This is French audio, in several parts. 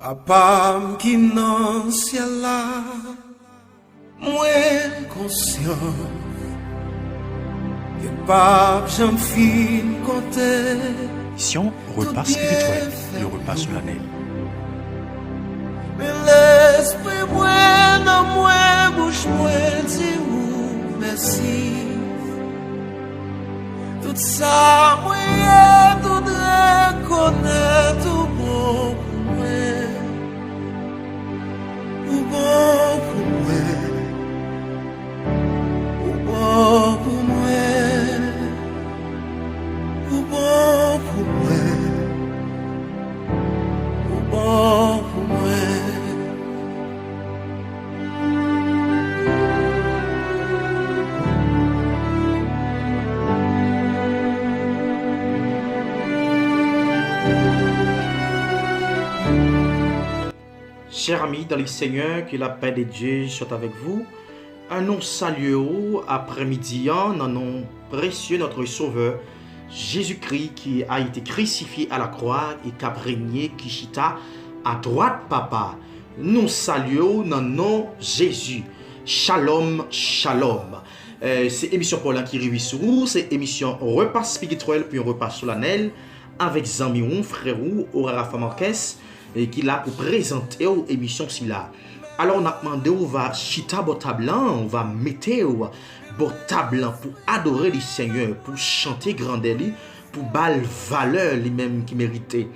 Papa qui dans ciel là, moins conscient que papa j'en fin côté. Mission repas spirituel, le repas solennel. Mais l'esprit moi dans moi bouche moi dit ou merci. Tout ça moi tout reconnaître tout bon pour moi. Ou bon pour moi. Ou bon pour moi. Ou bon pour moi. Ou bon pour moi. Chers amis dans le Seigneur, que la paix de Dieu soit avec vous. Un nom salué après-midi, dans nom précieux notre Sauveur, Jésus-Christ qui a été crucifié à la croix et qui a régné, qui chita à droite papa. Nous saluons dans nom Jésus. Shalom, shalom. C'est émission Paulin qui arrive sur vous, c'est émission repas spirituel puis repas solennel avec Zamion, frère Aurara Marquez et qui l'a pour présenter aux émissions si là. Alors on a demandé on va chita table, on va mettre table pour adorer le Seigneur, pour chanter grandeur, pour bal valeur lui-même qui méritait.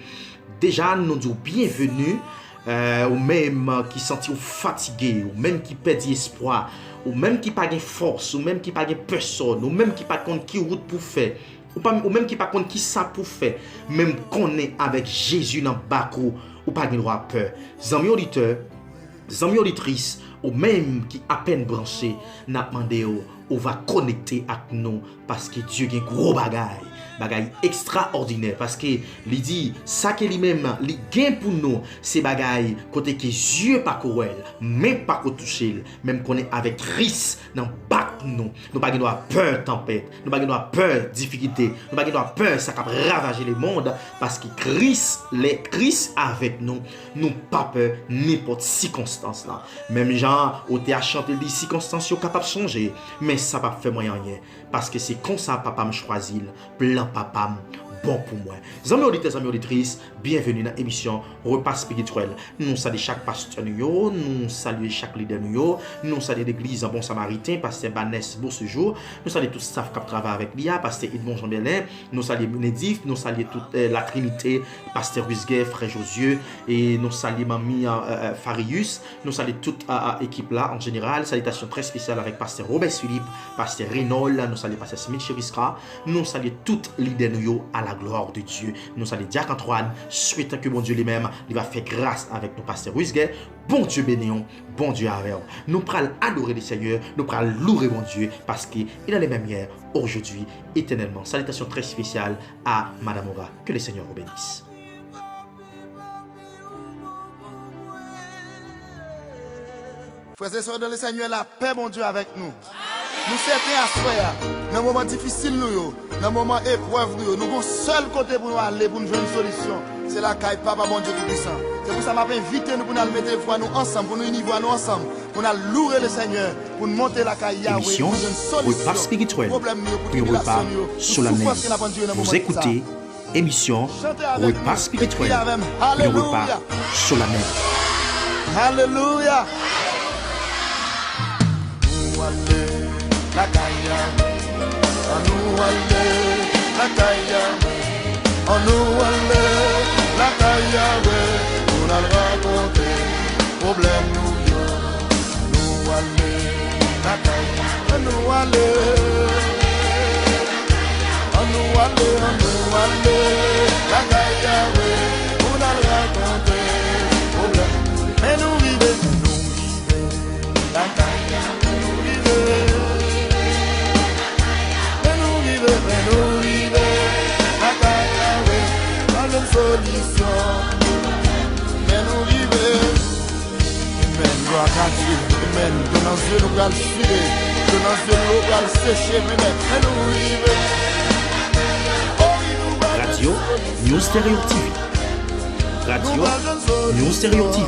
Déjà nous disons bienvenue ou même qui sentit fatigué, ou même qui perd espoir, ou même qui pas de force, ou même qui pas de personne, ou même qui pas compte qui route pour faire. Ou même qui pas compte qui ça pour faire, même qu'on est avec Jésus dans Bakou, ou pas de droit à peur. Amis auditeurs, amis auditrices, ou même qui à peine branché, n'a demandé ou va connecter avec nous parce que Dieu a un gros bagaille extraordinaire parce que il dit ça que lui-même il gain pour nous c'est bagaille côté que Dieu pas courir même pas toucher même qu'on est avec Christ dans bac nous pas avoir peur tempête nous pas avoir peur difficulté nous pas avoir peur ça cap ravager le monde parce que Christ avec nous pas peur n'importe circonstance là même gens au théâtre chanter des circonstances capable changer mais ça pas fait moyen rien parce que c'est comme ça papa me choisit plan papa bon pour moi. Amis auditeurs, amis auditrices, bienvenue dans l'émission Repas spirituel. Nous saluons chaque pasteur, nous saluons chaque leader, nous saluons l'église en bon samaritain, pasteur Banès pour ce jour, nous saluons tout le staff qui travaille avec l'IA, pasteur Edmond Jean-Belin, nous saluons Nédif, nous saluons toute la Trinité, pasteur Rusguet, frère Josué, et nous saluons Mamie Farius, nous saluons toute l'équipe là en général. Salutations très spéciales avec pasteur Robert Philippe, pasteur Renaud, nous saluons pasteur Smith Cheriska, nous saluons toute leader à la gloire de Dieu. Nous saluons Diacre Antoine, souhaitant que bon Dieu lui-même il va faire grâce avec nos pasteurs Rusguet. Bon Dieu bénéon, bon Dieu avec nous. Nous adorer le Seigneur, nous louer mon Dieu parce qu'il a les mêmes hier, aujourd'hui, éternellement. Salutations très spéciales à Madame Aura. Que le Seigneur vous bénisse. Frères et sœurs dans le Seigneur, la paix, mon Dieu, avec nous. Nous sommes à soi, dans un moment difficile, dans un moment épreuve, nous avons seul côté pour nous aller, pour nous jouer une solution. C'est la caille, Papa, bon Dieu tout-puissant. C'est pour ça que je invité nous pour nous mettre les foi nous ensemble, pour nous unir nous ensemble, pour nous louer le Seigneur, pour nous monter la caille Yahweh, pour nous une repas spirituel, puis repas solennel. Vous écoutez émission repas spirituel, puis repas solennel. Alléluia. La caille, on nous allait, la caille, on nous allait, la caille, on a raconté, problème nous allait, la caille, on nous allait, on nous allait, la caille, on a raconté, problème, mais nous vivons, la caille, nous vivons. Solution, mais nous vivons. Amen, gloire à Dieu. Amen, de nos yeux nous allons suivre, de nos yeux nous allons sécher, mais nous vivons. Radio New Stereo TV, radio New Stereo TV.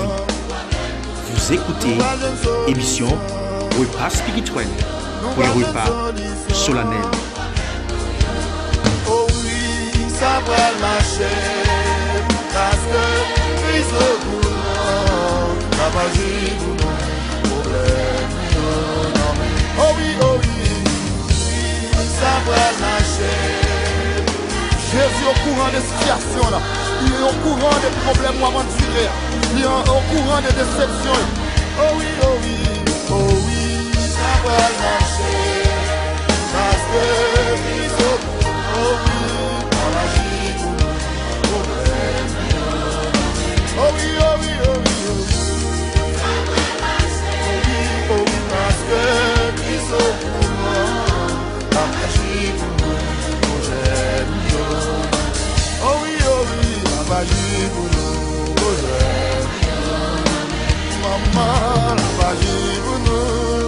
Vous écoutez émission Repas spirituel pour un repas solennel. Oh oui, ça va marcher, parce que Christ au courant, ça va vivre nos problèmes. Oh oui, ça va marcher. Jésus au courant des situations là, il est au courant des problèmes avant de tirer, il est au courant des déceptions. Oh oui, ça va marcher, parce que Christ au courant, oh oui, ça va vivre nos problèmes. Oh oui, parce que Christ au courant, ça va vivre nos problèmes. Oh oui, la magie pour nous, maman, la magie pour nous.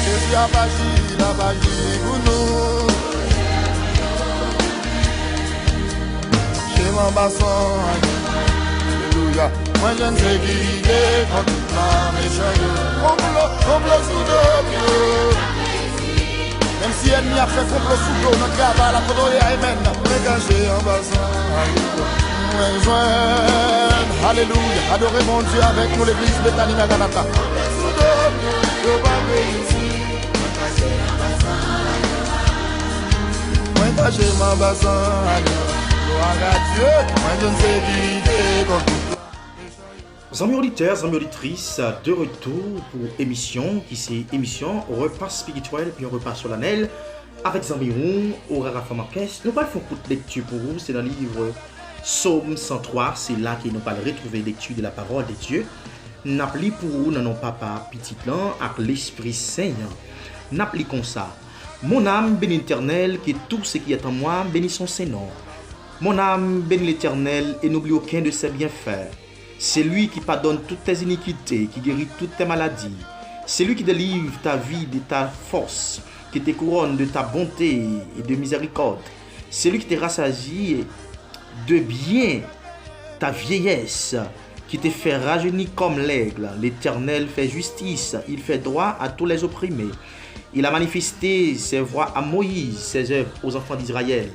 Et puis la magie pour nous. Chez mon bassin, alléluia. Moi je ne sais qui est contre la méchante. Complot sous deux. Même si elle a fait complot sous l'eau, notre gars va la codoyer, amen. Dégagez en bassin, alléluia. Alléluia, adorez mon Dieu avec nous, l'église Bethany Maranatha. Moi, dégagez mon bassin, gloire à Dieu. Moi, je ne sais qui est contre. Amis auditeurs, amis auditrices, de retour pour émission qui c'est émission repas spirituel puis un repas solennel avec Zambiroun au Rarafa Marques. Nous allons faire une lecture pour vous, c'est dans le livre Psaume 103, c'est là que nous allons retrouver lecture de la parole de Dieu. Nous allons pour vous, non papa, petit lan, avec l'Esprit Saint. Nous allons comme ça. Mon âme bénit l'Éternel, que tout ce qui est en moi bénisse son Saint-Nom. Mon âme bénit l'Éternel et n'oublie aucun de ses bienfaits. C'est lui qui pardonne toutes tes iniquités, qui guérit toutes tes maladies. C'est lui qui délivre ta vie de ta force, qui te couronne de ta bonté et de miséricorde. C'est lui qui te rassasie de bien ta vieillesse, qui te fait rajeunir comme l'aigle. L'Éternel fait justice, il fait droit à tous les opprimés. Il a manifesté ses voies à Moïse, ses œuvres aux enfants d'Israël.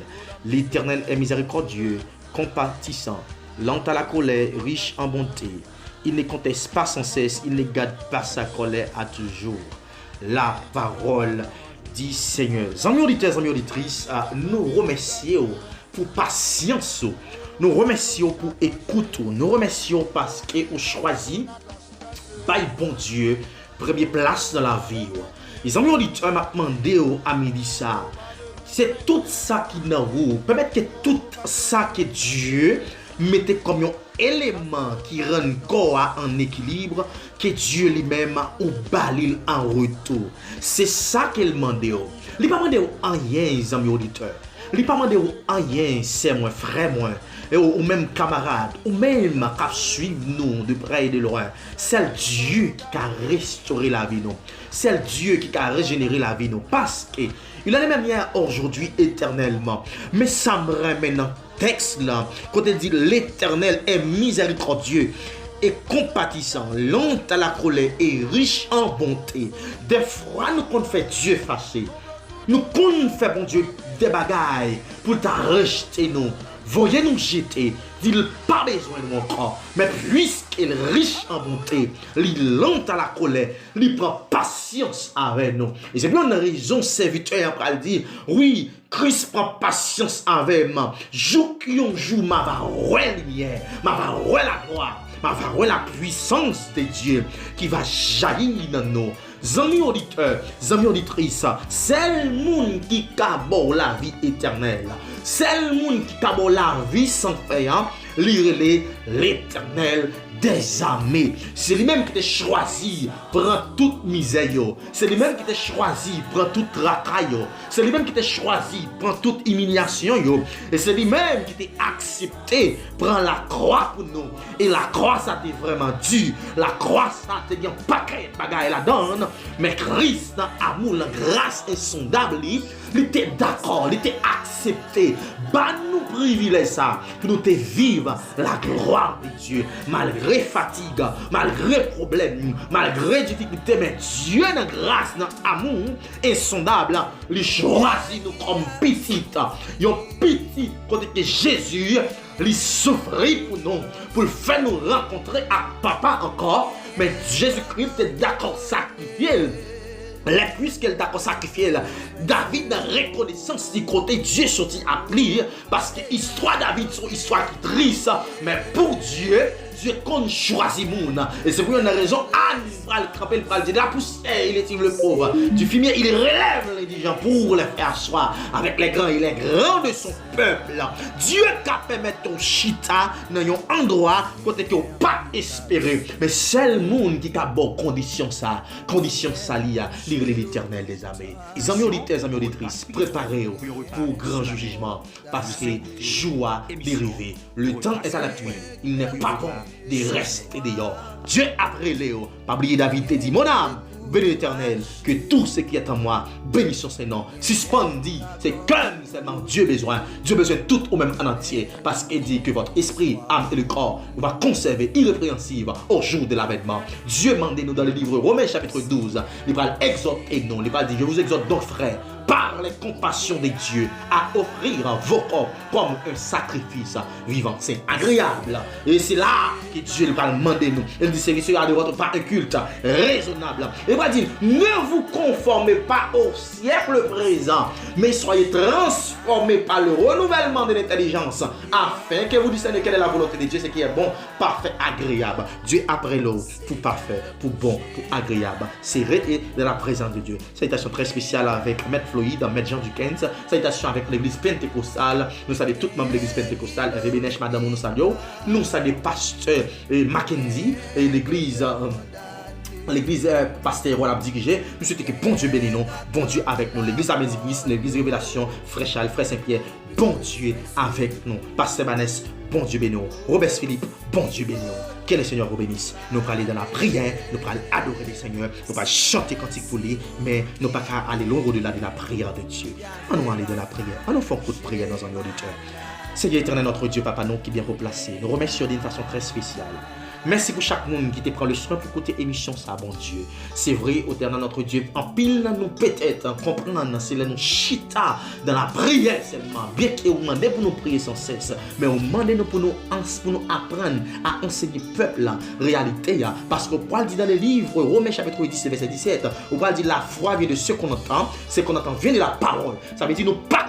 L'Éternel est miséricordieux, compatissant, lent à la colère, riche en bonté. Il ne conteste pas sans cesse, il ne garde pas sa colère à toujours. La parole du Seigneur. Amis auditeurs, amis auditrices, nous remercions pour patience, nous remercions pour écoute, nous remercions parce que vous choisi par bon Dieu, première place dans la vie. Les amis auditeurs m'a demandé à midi ça. C'est tout ça qui nous vous permettre que tout ça que Dieu mettez comme un élément qui rend le corps en équilibre, que Dieu lui-même ou balil en retour. C'est ça qu'il demande. Il ne demande pas rien, les amis auditeurs. Il ne demande pas rien, c'est moi, frère, moi, ou même camarade, ou même qui suivent nous de près et de loin. C'est Dieu qui a restauré la vie, nous. C'est Dieu qui a régénéré la vie, nous. Parce que il a les mêmes liens aujourd'hui éternellement. Mais ça me ramène dans texte là, quand il dit l'Éternel est miséricordieux et compatissant, lent à la colère et riche en bonté. Des fois, nous comptons faire Dieu fâché. Nous comptons faire bon Dieu des bagailles pour t'arrêter nous. Voyez nous jeter. Il n'a pas besoin de mon corps. Mais puisqu'il est riche en bonté, il lent à la colère, il prend patience avec nous. Et c'est bien une raison, serviteur, après dire, oui, Christ prend patience avec moi. Jour qui on joue, ma va lumière, ma va la gloire, ma va la puissance de Dieu qui va jaillir dans nous. Amis auditeurs, amis auditrices, c'est le monde qui a la vie éternelle. C'est le monde qui a la vie sans fin. Lire l'Éternel des armées. C'est lui-même qui t'a choisi, prend toute misère. C'est lui-même qui t'a choisi, prend toute racaille. C'est lui-même qui t'a choisi, prend toute humiliation. Et c'est lui-même qui t'a accepté, prend la croix pour nous. Et la croix, ça t'est vraiment dur. La croix, ça t'est bien paquet de bagaille la donne. Mais Christ, dans amour, la grâce insondable, il était d'accord, il était accepté. Bah nous privilège ça, pour nous te vivre la gloire de Dieu, malgré fatigue, malgré problème, malgré difficulté, mais Dieu dans grâce, dans amour insondable, il choisit nous comme petites. Yon petit côté que Jésus, il souffrit pour nous, pour faire nous rencontrer à papa encore, mais Jésus-Christ est d'accord sacrifier. Puisqu'elle t'a sacrifié, David a reconnaissance du côté Dieu sorti à plier parce que l'histoire de David c'est une histoire qui triste, mais pour Dieu qu'on choisit moun. Et c'est pour une raison, Anne va le camper, il va dire la poussière, il est le pauvre. Du fumier, il relève les gens pour les faire asseoir avec les grands et les grands de son peuple. Dieu qui permet ton chita dans un endroit côté que pas espéré. Mais seul monde qui a bonne condition ça lia, l'île l'éternel des armées. Les amis auditeurs, les amis auditrices, préparez-vous pour grand jugement parce que joie dérivé. Le temps est à la pluie. Il n'est pas bon de rester dehors. Dieu après Léo, pas oublier David te dit, mon âme, bénis l'Éternel, que tout ce qui est en moi, bénis son Seigneur. Suspendi, c'est comme seulement Dieu besoin. Dieu besoin tout au même en entier, parce qu'il dit que votre esprit, âme et le corps va conserver irrépréhensible au jour de l'avènement. Dieu mandez-nous dans le livre Romains chapitre 12, il va exhorter nous, il va dire, je vous exhorte donc frères, par les compassions de Dieu, à offrir vos corps comme un sacrifice vivant, c'est agréable. Et c'est là que Dieu va demander nous. Il dit, c'est à de votre pas un culte raisonnable. Il va dire, ne vous conformez pas au siècle présent, mais soyez transformés par le renouvellement de l'intelligence, afin que vous discerniez quelle est la volonté de Dieu, ce qui est bon, parfait, agréable. Dieu après l'eau, pour parfait, pour bon, pour agréable. C'est rester dans la présence de Dieu. Salutation très spéciale avec Maître Floyd, Maître Jean Dukens. Salutation avec l'église pentecostale. Nous saluons tout membres de l'église pentecostale. Rebenesh, madame, nous saluons. Nous saluons pasteur Mackenzie et l'église pastorale dirigée. Nous souhaitons que bon Dieu bénisse nous, bon Dieu avec nous. L'église Amédivis, l'église Révélation, Frère Charles, Frère Saint-Pierre, bon Dieu avec nous. Pasteur Manès, bon Dieu bénisse nous. Robert Philippe, bon Dieu bénisse nous. Que le Seigneur vous bénisse. Nous allons aller dans la prière, nous allons adorer le Seigneur, nous allons chanter cantique pour lui, mais nous ne pouvons pas aller loin au-delà de la prière de Dieu. On va aller dans la prière, on nous fait un coup de prière dans un auditeur. Seigneur éternel, notre Dieu, Papa, nous qui est bien replacé, nous remercions d'une façon très spéciale. Merci pour chaque monde qui te prend le soin pour écouter l'émission, ça, bon Dieu. C'est vrai, éternel, notre Dieu, en pile, nous peut-être comprendre, c'est là nous chita dans la prière seulement. Bien que vous demandez pour nous prier sans cesse, mais vous demandez pour nous apprendre à enseigner peuple la réalité. Parce qu'on parle dans le livre Romains chapitre 10, verset 17, on parle de la foi vient de ce qu'on entend, ce qu'on entend vient de la parole. Ça veut dire nous pas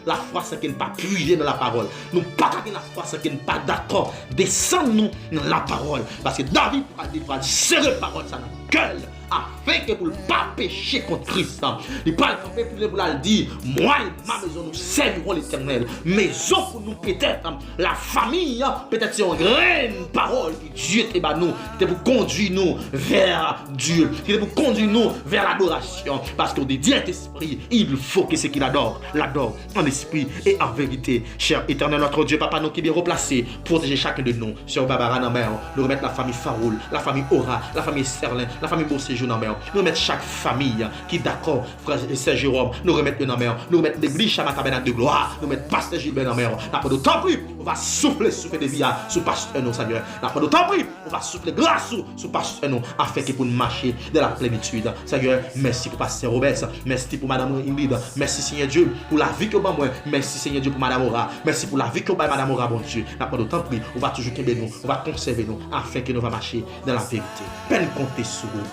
la foi sans qu'elle ne pas puiser dans la parole. Nous pas la foi sans qu'elle ne pas d'accord. Descendons dans la parole. Parce que David va serrer parole ça dans le cœur. Afin que pour ne pas pécher contre Christ. Il parle pour le dire, moi et ma maison nous servirons l'Éternel. Maison pour nous peut-être, la famille, peut-être c'est une grande parole que Dieu t'a donné nous. C'est pour conduire nous vers Dieu. C'est pour conduire nous vers l'adoration. Parce qu'on dit Dieu est esprit, il faut que ce qu'il adore, l'adore en esprit et en vérité. Cher Éternel, notre Dieu, Papa, nous qui est bien replacé, protéger chacun de nous. Sur Barbara Namer, nous remettre la famille Faroul, la famille Aura, la famille Sterling, la famille Beauséjour Namer. Nous remettre chaque famille qui est d'accord, frère Saint Jérôme, nous remettre le Namer, nous remettre l'église Chamatabenat de gloire, nous remettre Pasteur Gilbert Namer. N'a pas d'autant plus, on va souffler de vie sur Pasteur nous, Seigneur. N'a pas d'autant plus, on va souffler grâce sur Pasteur nous, afin que pour nous marcher dans la plénitude. Seigneur, merci pour Pasteur Robert, merci pour Madame Ingrid, merci Seigneur Dieu pour la vie que vous avez, merci Seigneur Dieu pour Madame Aura, merci pour la vie que vous avez, Madame Aura, bon Dieu. N'a pas d'autant plus, on va toujours qu'aimer nous, on va conserver nous, afin que nous va marcher dans la vérité. Peine compter sur vous.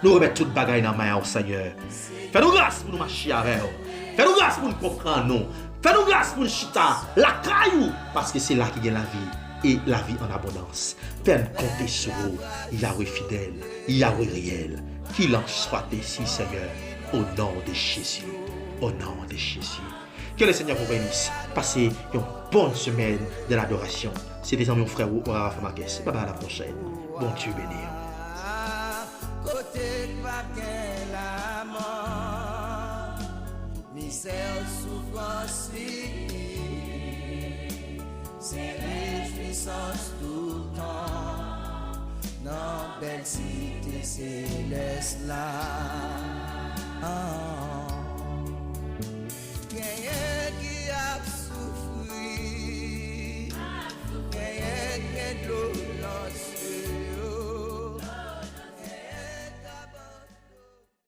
Nous remettons toute bagaille dans la main au Seigneur. Fais-nous grâce pour nous marcher avec vous. Fais-nous grâce pour nous comprendre nous. Fais-nous grâce pour nous chita la caillou. Parce que c'est là qu'il y a la vie. Et la vie en abondance. Peine compter sur vous. Yahweh fidèle. Yahweh réel. Qu'il en soit ainsi, Seigneur. Au nom de Jésus. Au nom de Jésus. Que le Seigneur vous bénisse. Passez une bonne semaine de l'adoration. C'était mon frère Oura Rafamarques. Bye bye à la prochaine. Bon Dieu bénir. Côté pas la mort, misère, souffrance, c'est réjouissance tout le temps, dans belle cité céleste là.